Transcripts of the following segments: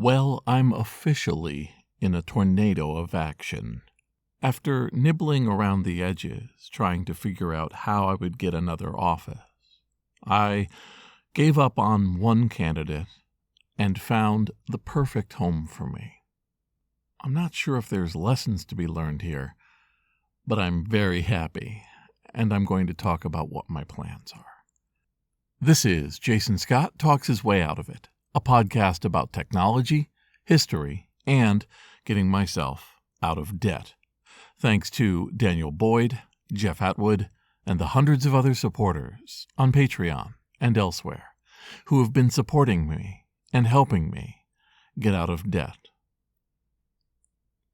Well, I'm officially in a tornado of action. After nibbling around the edges, trying to figure out how I would get another office, I gave up on one candidate and found the perfect home for me. I'm not sure if there's lessons to be learned here, but I'm very happy, and I'm going to talk about what my plans are. This is Jason Scott Talks His Way Out of It, a podcast about technology, history, and getting myself out of debt. Thanks to Daniel Boyd, Jeff Atwood, and the hundreds of other supporters on Patreon and elsewhere who have been supporting me and helping me get out of debt.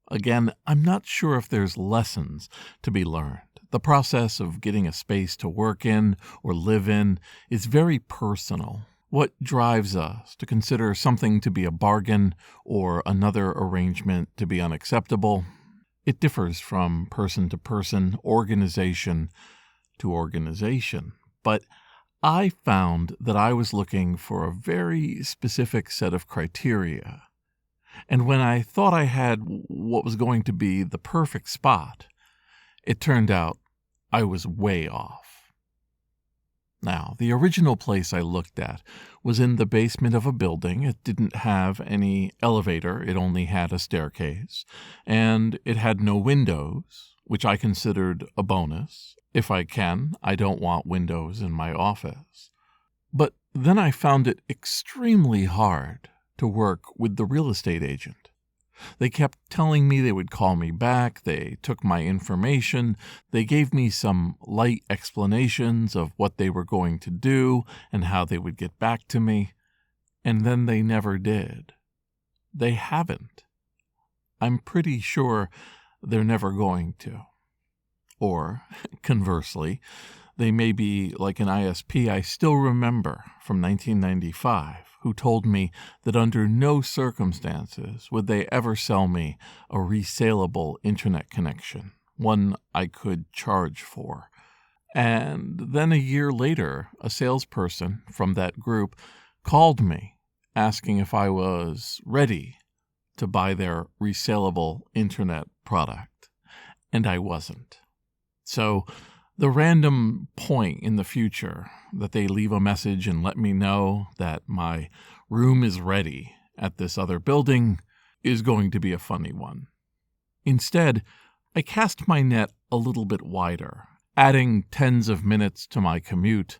Again, I'm not sure if there's lessons to be learned. The process of getting a space to work in or live in is very personal. What drives us to consider something to be a bargain or another arrangement to be unacceptable? It differs from person to person, organization to organization. But I found that I was looking for a very specific set of criteria. And when I thought I had what was going to be the perfect spot, it turned out I was way off. Now, the original place I looked at was in the basement of a building. It didn't have any elevator. It only had a staircase. And it had no windows, which I considered a bonus. If I can, I don't want windows in my office. But then I found it extremely hard to work with the real estate agent. They kept telling me they would call me back. They took my information. They gave me some light explanations of what they were going to do and how they would get back to me. And then they never did. They haven't. I'm pretty sure they're never going to. Or, conversely, they may be like an ISP I still remember from 1995, who told me that under no circumstances would they ever sell me a resaleable internet connection, one I could charge for. And then a year later, a salesperson from that group called me asking if I was ready to buy their resaleable internet product, and I wasn't. So the random point in the future that they leave a message and let me know that my room is ready at this other building is going to be a funny one. Instead, I cast my net a little bit wider, adding tens of minutes to my commute,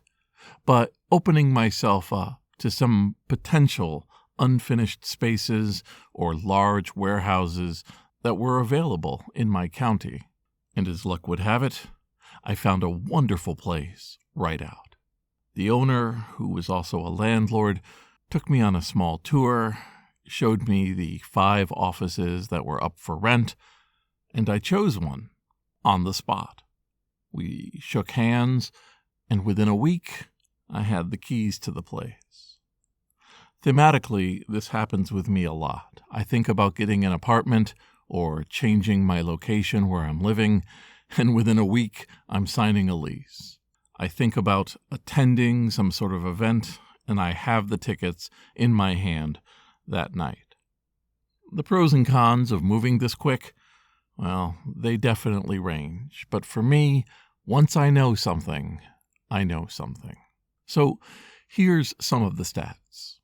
but opening myself up to some potential unfinished spaces or large warehouses that were available in my county. And as luck would have it, I found a wonderful place right out. The owner, who was also a landlord, took me on a small tour, showed me the 5 offices that were up for rent, and I chose one on the spot. We shook hands, and within a week, I had the keys to the place. Thematically, this happens with me a lot. I think about getting an apartment or changing my location where I'm living, and within a week, I'm signing a lease. I think about attending some sort of event, and I have the tickets in my hand that night. The pros and cons of moving this quick, well, they definitely range. But for me, once I know something, I know something. So here's some of the stats.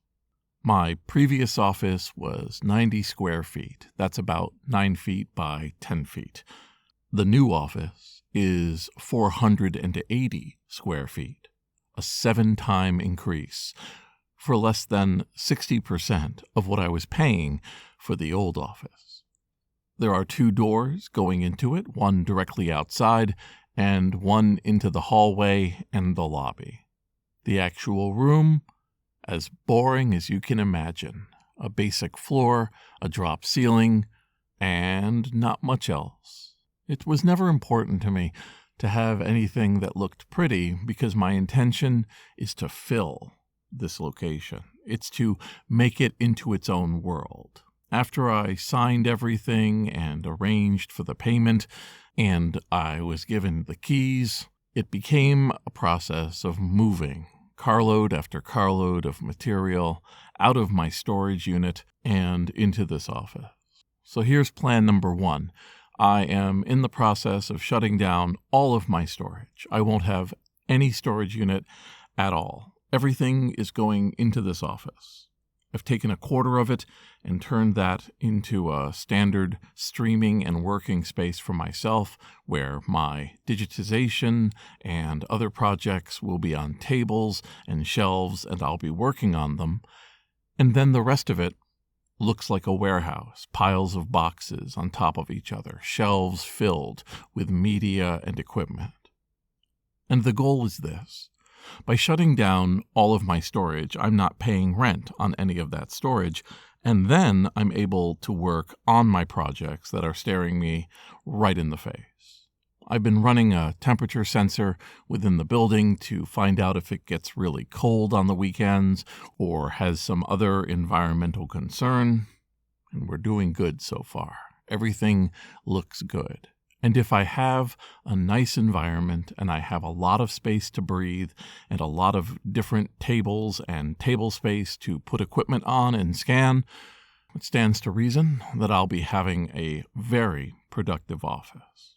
My previous office was 90 square feet. That's about 9 feet by 10 feet. The new office is 480 square feet, a 7-time increase for less than 60% of what I was paying for the old office. There are 2 doors going into it, one directly outside and one into the hallway and the lobby. The actual room, as boring as you can imagine, a basic floor, a drop ceiling, and not much else. It was never important to me to have anything that looked pretty because my intention is to fill this location. It's to make it into its own world. After I signed everything and arranged for the payment and I was given the keys, it became a process of moving carload after carload of material out of my storage unit and into this office. So here's plan number 1. I am in the process of shutting down all of my storage. I won't have any storage unit at all. Everything is going into this office. I've taken a quarter of it and turned that into a standard streaming and working space for myself, where my digitization and other projects will be on tables and shelves, and I'll be working on them. And then the rest of it looks like a warehouse, piles of boxes on top of each other, shelves filled with media and equipment. And the goal is this. By shutting down all of my storage, I'm not paying rent on any of that storage, and then I'm able to work on my projects that are staring me right in the face. I've been running a temperature sensor within the building to find out if it gets really cold on the weekends or has some other environmental concern, and we're doing good so far. Everything looks good. And if I have a nice environment and I have a lot of space to breathe and a lot of different tables and table space to put equipment on and scan, it stands to reason that I'll be having a very productive office.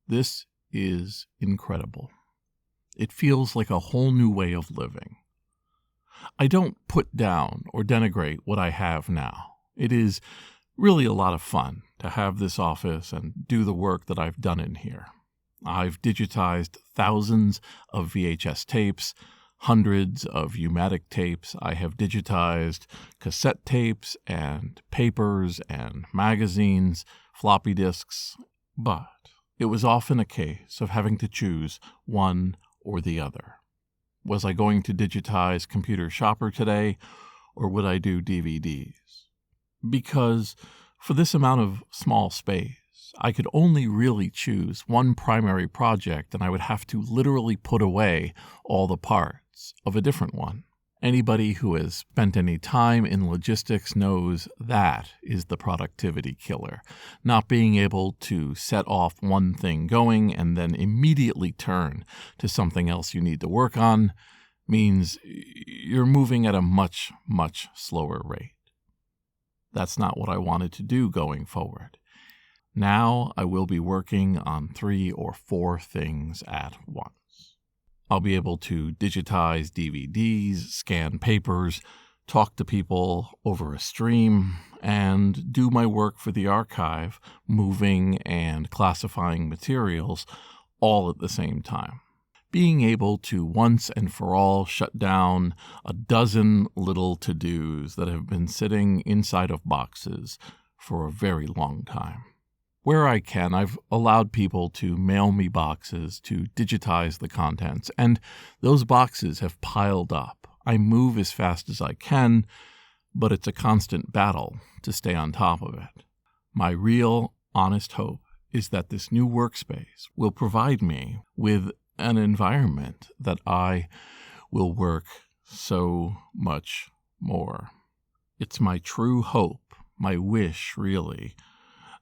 This is incredible. It feels like a whole new way of living. I don't put down or denigrate what I have now. It is really a lot of fun to have this office and do the work that I've done in here. I've digitized thousands of VHS tapes, hundreds of U-matic tapes. I have digitized cassette tapes and papers and magazines, floppy disks, but it was often a case of having to choose one or the other. Was I going to digitize Computer Shopper today, or would I do DVDs? Because for this amount of small space, I could only really choose one primary project, and I would have to literally put away all the parts of a different one. Anybody who has spent any time in logistics knows that is the productivity killer. Not being able to set off one thing going and then immediately turn to something else you need to work on means you're moving at a much, much slower rate. That's not what I wanted to do going forward. Now I will be working on 3 or 4 things at once. I'll be able to digitize DVDs, scan papers, talk to people over a stream, and do my work for the archive, moving and classifying materials all at the same time. Being able to once and for all shut down a dozen little to-dos that have been sitting inside of boxes for a very long time. Where I can, I've allowed people to mail me boxes to digitize the contents, and those boxes have piled up. I move as fast as I can, but it's a constant battle to stay on top of it. My real, honest hope is that this new workspace will provide me with an environment that I will work so much more. It's my true hope, my wish, really,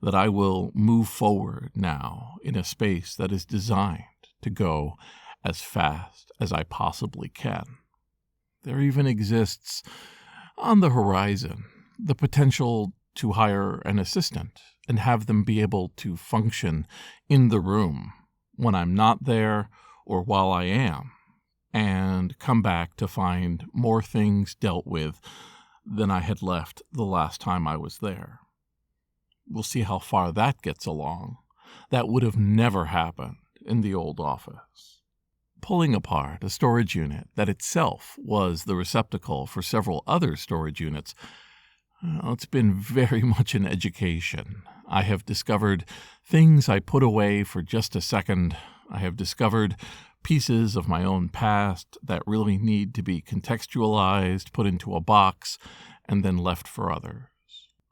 that I will move forward now in a space that is designed to go as fast as I possibly can. There even exists on the horizon the potential to hire an assistant and have them be able to function in the room when I'm not there or while I am, and come back to find more things dealt with than I had left the last time I was there. We'll see how far that gets along. That would have never happened in the old office. Pulling apart a storage unit that itself was the receptacle for several other storage units, it's been very much an education. I have discovered things I put away for just a second. I have discovered pieces of my own past that really need to be contextualized, put into a box, and then left for others.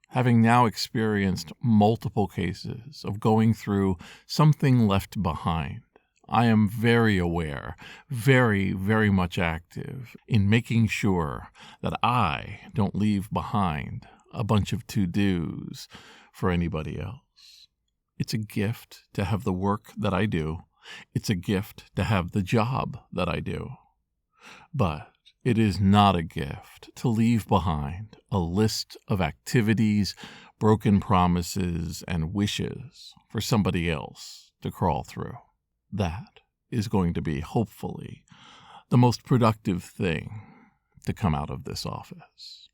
Having now experienced multiple cases of going through something left behind, I am very aware, very, very much active in making sure that I don't leave behind a bunch of to-dos for anybody else. It's a gift to have the work that I do. It's a gift to have the job that I do. But it is not a gift to leave behind a list of activities, broken promises, and wishes for somebody else to crawl through. That is going to be, hopefully, the most productive thing to come out of this office.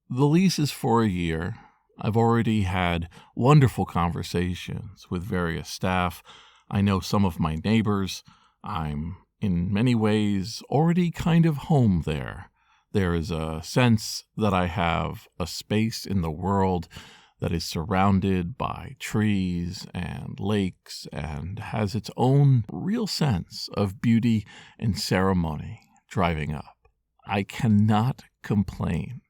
The lease is for a year. I've already had wonderful conversations with various staff. I know some of my neighbors. I'm, in many ways, already kind of home there. There is a sense that I have a space in the world that is surrounded by trees and lakes and has its own real sense of beauty and ceremony driving up. I cannot complain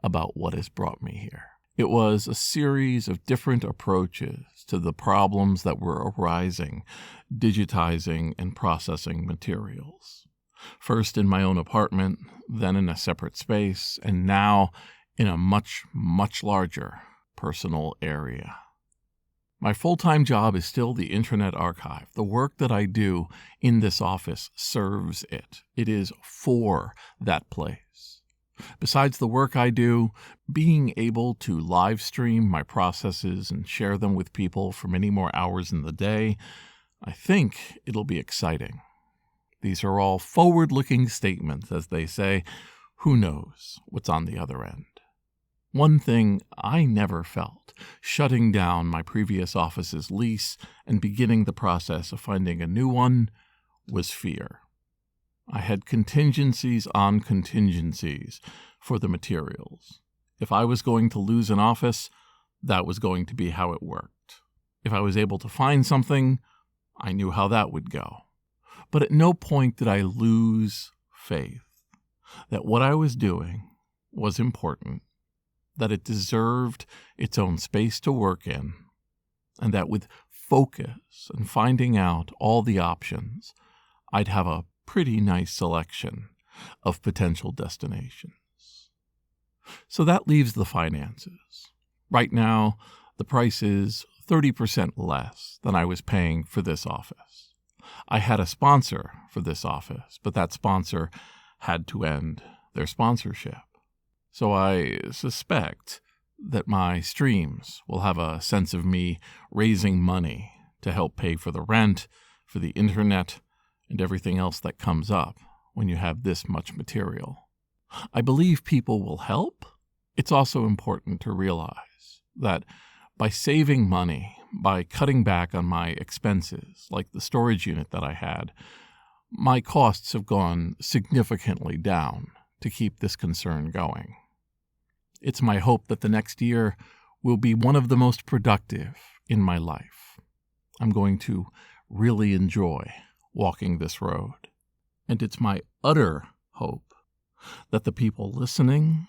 about what has brought me here. It was a series of different approaches to the problems that were arising, digitizing and processing materials. First in my own apartment, then in a separate space, and now in a much, much larger personal area. My full-time job is still the Internet Archive. The work that I do in this office serves it. It is for that place. Besides the work I do, being able to live stream my processes and share them with people for many more hours in the day, I think it'll be exciting. These are all forward-looking statements, as they say. Who knows what's on the other end? One thing I never felt, shutting down my previous office's lease and beginning the process of finding a new one, was fear. I had contingencies on contingencies for the materials. If I was going to lose an office, that was going to be how it worked. If I was able to find something, I knew how that would go. But at no point did I lose faith that what I was doing was important, that it deserved its own space to work in, and that with focus and finding out all the options, I'd have a pretty nice selection of potential destinations. So that leaves the finances. Right now, the price is 30% less than I was paying for this office. I had a sponsor for this office, but that sponsor had to end their sponsorship. So I suspect that my streams will have a sense of me raising money to help pay for the rent, for the internet, and everything else that comes up when you have this much material. I believe people will help. It's also important to realize that by saving money, by cutting back on my expenses, like the storage unit that I had, my costs have gone significantly down to keep this concern going. It's my hope that the next year will be one of the most productive in my life. I'm going to really enjoy walking this road. And it's my utter hope that the people listening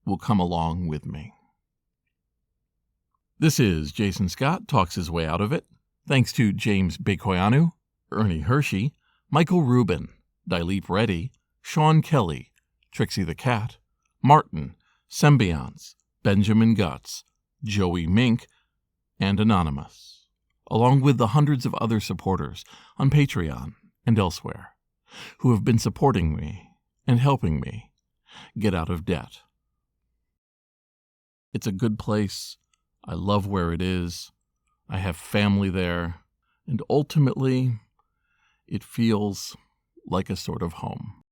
will come along with me. This is Jason Scott Talks His Way Out of It. Thanks to James Bekoyanu, Ernie Hershey, Michael Rubin, Dilip Reddy, Sean Kelly, Trixie the Cat, Martin, Symbionts, Benjamin Guts, Joey Mink, and Anonymous, along with the hundreds of other supporters on Patreon and elsewhere who have been supporting me and helping me get out of debt. It's a good place. I love where it is. I have family there. And ultimately, it feels like a sort of home.